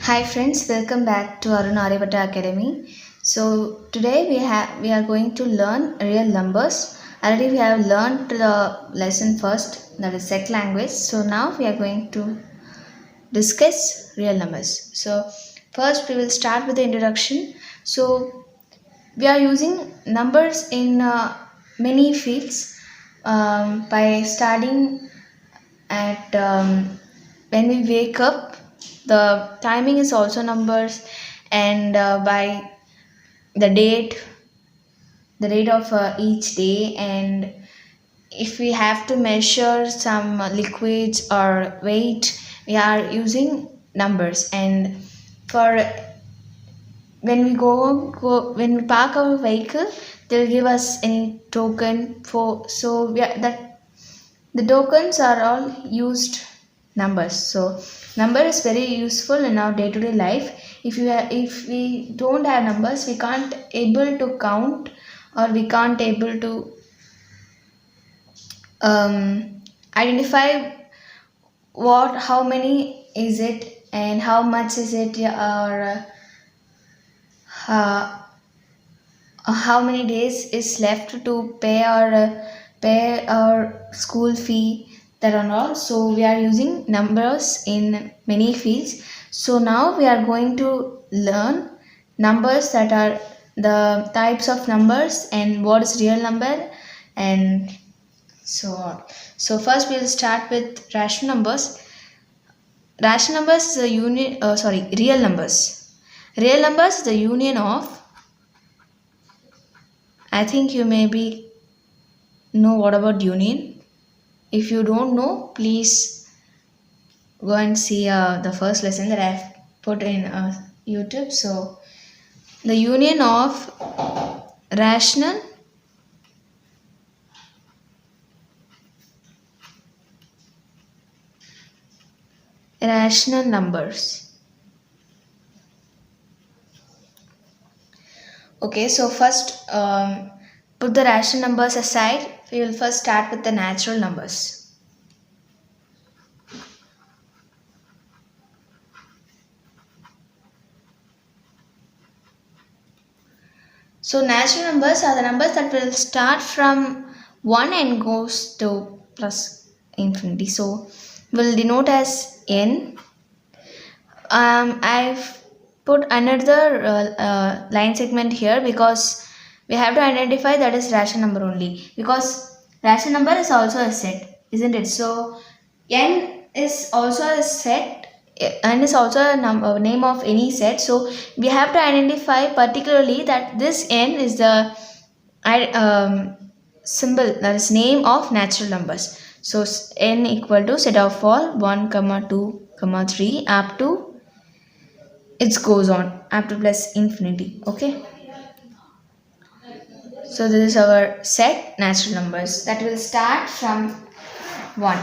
Hi friends, welcome back to Arun Aryabhatta Academy. So today we are going to learn real numbers. Already we have learned the lesson first, that is sec language. So now we are going to discuss real numbers. So first we will start with the introduction. So we are using numbers in many fields by starting at when we wake up. The timing is also numbers, and by the date, of each day, and if we have to measure some liquids or weight, we are using numbers. And for when we park our vehicle, they'll give us any token for, so we are, that the tokens are all used numbers. So number is very useful in our day-to-day life. If we don't have numbers, we can't able to count, or we can't able to identify how many is it and how much is it, or uh, how many days is left to pay our school fee, that and all. So we are using numbers in many fields. So now we are going to learn numbers, that are the types of numbers and what is real number and so on. So first we will start with rational numbers. Rational numbers is a real numbers. Real numbers is the union of, I think you maybe know what about union. If you don't know, please go and see the first lesson that I've put in YouTube. So the union of rational numbers. Okay, so first put the rational numbers aside. We will first start with the natural numbers. So natural numbers are the numbers that will start from 1 and goes to plus infinity. So we'll denote as n. I've put another line segment here because we have to identify that is rational number only, because rational number is also a set, isn't it? So n is also a set, and is also a name of any set. So we have to identify particularly that this n is the symbol, that is name of natural numbers. So n equal to set of all 1, 2, 3 up to it goes on up to plus infinity. Okay, so this is our set natural numbers that will start from 1.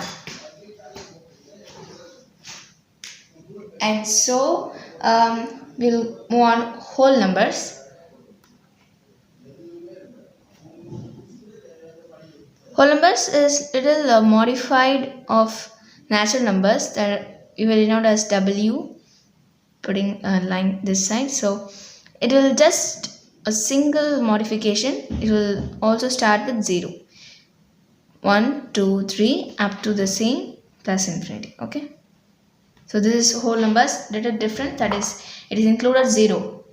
And so we'll move on whole numbers. Whole numbers is little modified of natural numbers, that we will denote as W, putting a line this side. So it will just a single modification. It will also start with 0, 1, 2, 3 up to the same plus infinity. Okay, so this is whole numbers, little different, that is it is included 0.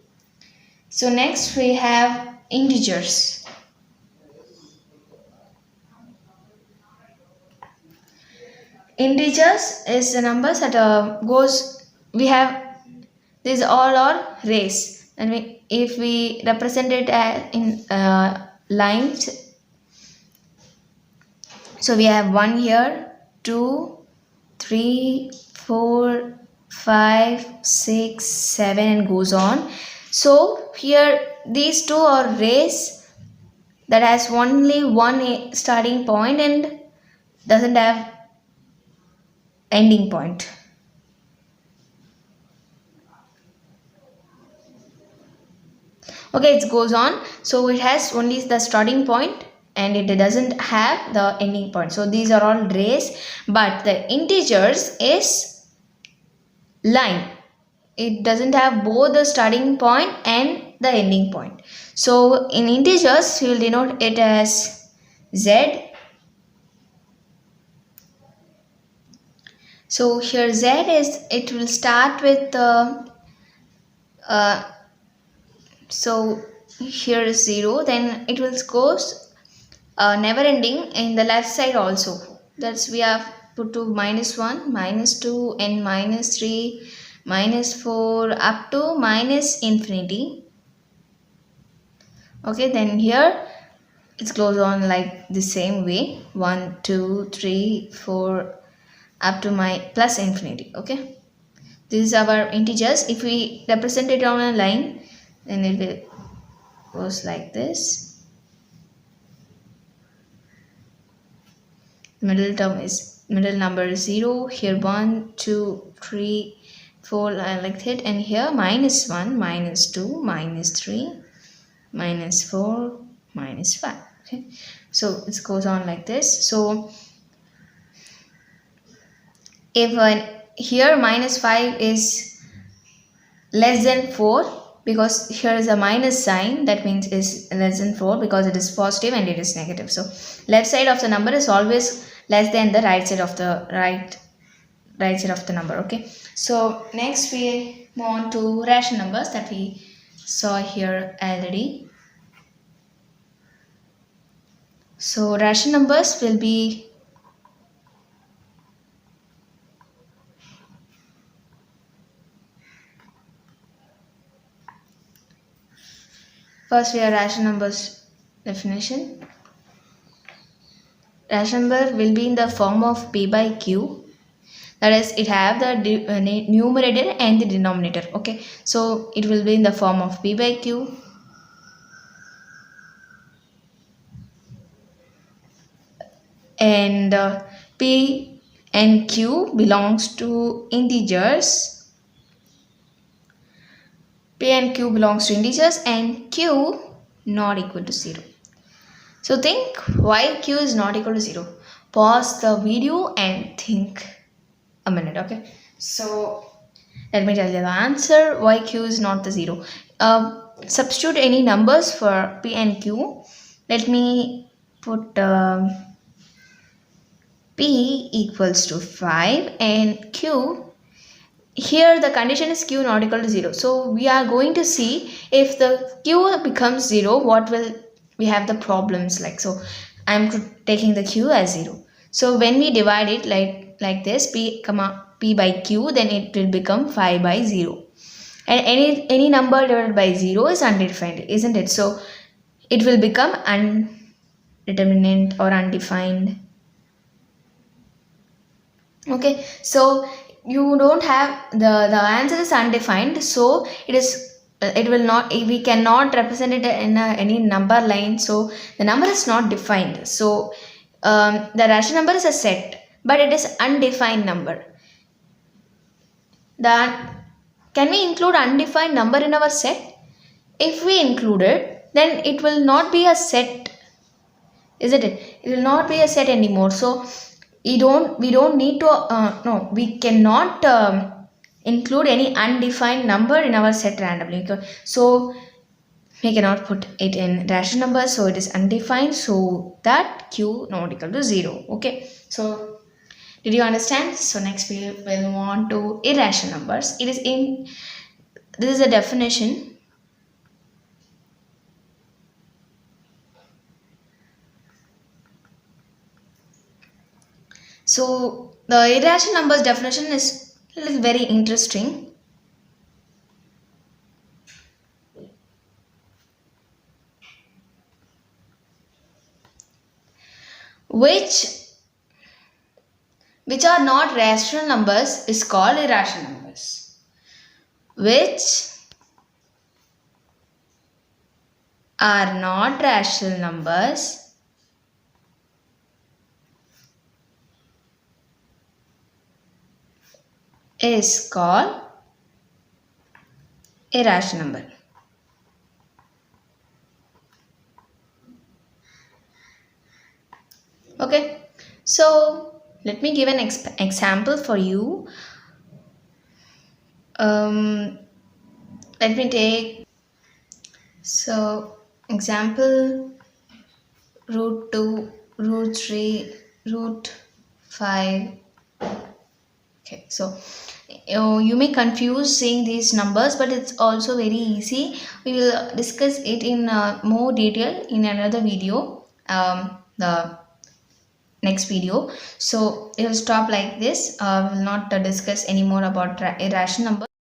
So next we have integers. Integers is the numbers that goes, we have this all or race, and if we represent it in lines, so we have 1 here, 2, 3, 4, 5, 6, 7 and goes on. So here these two are race that has only one starting point and doesn't have ending point. Okay, it goes on, so it has only the starting point and it doesn't have the ending point. So these are all race, but the integers is line. it doesn't have both the starting point and the ending point. So in integers we will denote it as z. So here z is, it will start with uh, so here is 0, then it will goes never ending in the left side also. That's we have put to -1, -2 and -3, -4 up to minus infinity. Okay, then here it goes on like the same way, 1 2 3 4 up to my plus infinity. Okay, this is our integers. If we represent it on a line, then it will goes like this. Middle number is 0. Here 1 2 3 4 like that, and here -1 -2 -3 -4 -5. Okay, so it goes on like this. So if here -5 is less than 4, because here is a minus sign, that means is less than 4 because it is positive and it is negative. So left side of the number is always less than the right side of the right side of the number. Okay, so next we move on to ration numbers that we saw here already. So ration numbers will be first we have ration numbers definition. Ration number will be in the form of p by q, that is it have the numerator and the denominator. Okay, so it will be in the form of p by q, and p and q belongs to integers. P and q belongs to integers and q not equal to 0. So think why q is not equal to 0. Pause the video and think a minute. Okay, so let me tell you the answer why q is not the 0. Substitute any numbers for p and q. Let me put p equals to 5 and q. Here the condition is q not equal to 0. So we are going to see if the q becomes 0, what will we have the problems like. So I'm taking the q as 0. So when we divide it like this, p by q, then it will become 5 by 0. And any number divided by 0 is undefined, isn't it? So it will become undeterminate or undefined. Okay, so you don't have the answer is undefined, so it will not, we cannot represent it in any number line, so the number is not defined. So the rational number is a set, but it is undefined number. That can we include undefined number in our set? If we include it, then it will not be a set, isn't it? It will not be a set anymore. So we don't need to no, we cannot include any undefined number in our set randomly. So we cannot put it in rational number, so it is undefined, so that q not equal to 0. Okay, so did you understand? So next we will move on to irrational numbers. This is a definition. So the irrational numbers definition is very interesting. Which are not rational numbers is called irrational numbers. Which are not rational numbers is called irrational number. Okay, so let me give an example for you. Um, Let me take so example root 2, root 3, root 5. Okay, so you may confuse seeing these numbers, but it's also very easy. We will discuss it in more detail in another video, the next video. So it will stop like this. We will not discuss any more about irrational numbers.